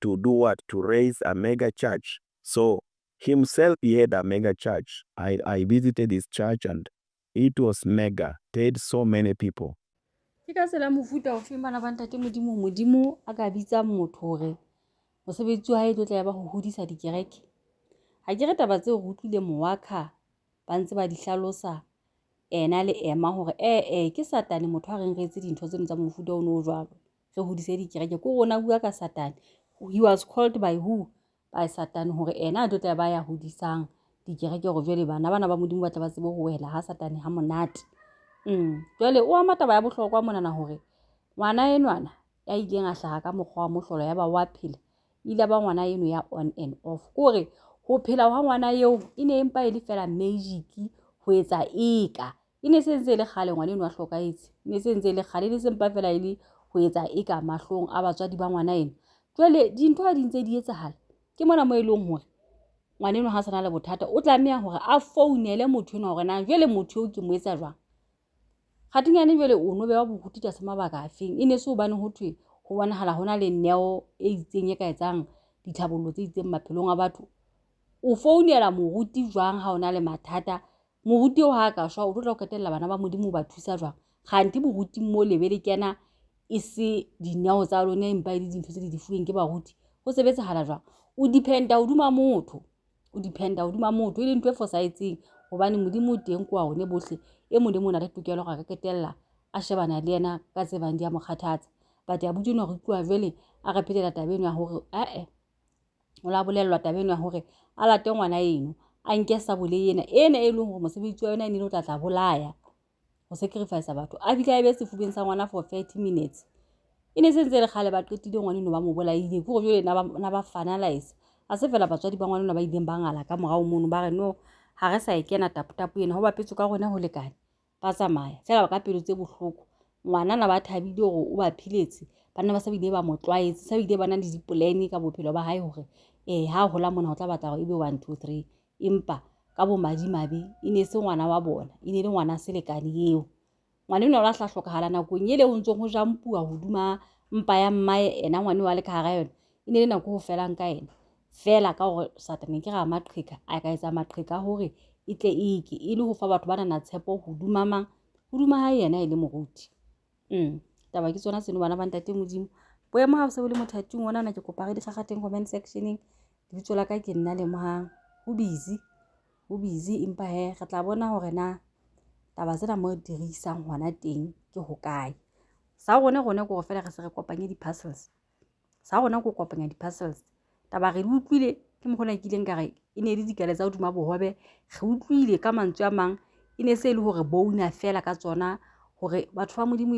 to do what? To raise a mega church. So himself, he had a mega church. I visited his church, and it was mega. It had so many people. Ke ka tsela mofuta o feng bana ba ntate Modimo a ka bitsang motho hore mosebetsi wa hae tlo tla ba ho hodisa dikereke. Ha ke re taba tseo re utlwile Moakha ba ntse ba di hlalosa ena le ema hore ke Satane motho a reng re etse dintho tseno tsa mofuta o no jwalo. Re hodise dikereke ko rona bua ka Satane. He was called by who? By Satan hore ena a tlo tla ba ya hodisang dikereke hore jwale bana ba Modimo ba tla ba tsebe ho wela ha Satane ha monate. Jwale o ama taba ya bohlokwa monana hore ngwana enwana ya ileng a hlaha ka mokgwa wa mohlolo ya ba wa phela ile ba ngwana eno ya on and off kore ho phela wa ngwana eo ine empa ile fela magic ho etsa eka ine sentse le khale ngwana eno a hlokaetse ine sentse le khale le sempa fela ile ho etsa eka mahlong a batswadi ba ngwana eno. Jwale dintho ha di ntse di etsahala ke mona mo eleng hore ngwana eno ha sana le bothata o tlameha hore a founele motho eno hore na jwale motho o ke mo etsa jwang. Kgatinyane jwale o no be wa boruti tsa mabaka a feng ine se ho bane ho thwe ho bonahala hona le neo e itseng e ka etsang dithabollo tse itseng maphelong a batho. O founela moruti jwang ha ona le mathata moruti o ha ka shwa o tlo qetella bana ba Modimo ba thusa jwang. Kganti boruti mo lebele kena e se dineo tsa lona empa ile dintho tse di fuweng ke baruti ho sebetsahala jwang. O dependa hoduma motho ile ntwe fosahetseng hobane Modimo teng kwa hone bohle e Modimo na le tokelo ga ka ketella a shebana le yena ka tsebang dia mo kgathatsa. But ya butse no re tloa jwele a re phetela tabeng ya hore o la bolellwa tabeng ya hore a late ngwana eno a nke sa bole ena e leng hore mosebetsi wa yona ene o tla bolaya ho sacrifice batho a bile a be sefubeng sa ngwana for 30 minutes ine sentse le khale ba qetile ngwana eno ba mo bolaile go jwele na ba finalize a se fela batswadi ba ngwana eno ba ileng ba ngala ka morao mono ba re no ha re sa ikena tapu ena ho ba petso ka rona ho lekane ba tsamaya fela ba ka pelo tse bohloko ngwana na ba thabile hore o ba philetse banna ba sa bile ba mo tlwaetse, sa bile ba na le dipolane ka bophelo ba hae hore ha hola mona o tla batla hore ebe 1 2 3, empa ka bo madimabe e ne se ngwana wa bona, e ne le ngwana selekane eo. Ngwana o la hla hlokahala nakong ele ho ntsong ho jampuwa hoduma mpa ya mmae, ena ngwane wa le ka hara yona e ne le nako ho felang ka ena fela ka hore Satane ke ra maqheka a ka etsa maqheka hore e tle eke e le ho fa batho bana na tshepo hoduma mang, hoduma ha yena e le moruti. Taba ke tsona seno bana ba ntate Modimo. Boemo ha se bo le mothating ona na ke kopa re di kgakgateng comment sectioneng. Lebitso la ka ke nna Lemohang. Ho busy empa re tla bona hore na taba tsena mo dirisang hona teng ke hokae. Sa rona go fela re se re kopanye di-parcels. Sa rona go kopanya di-parcels. Taba re di utlwile ke mokgona ke ileng ka re e ne le dikale tsa hoduma bohobe, re utlwile ka mantswe a mang e ne se le hore bouna fela ka tsona hore batho ba Modimo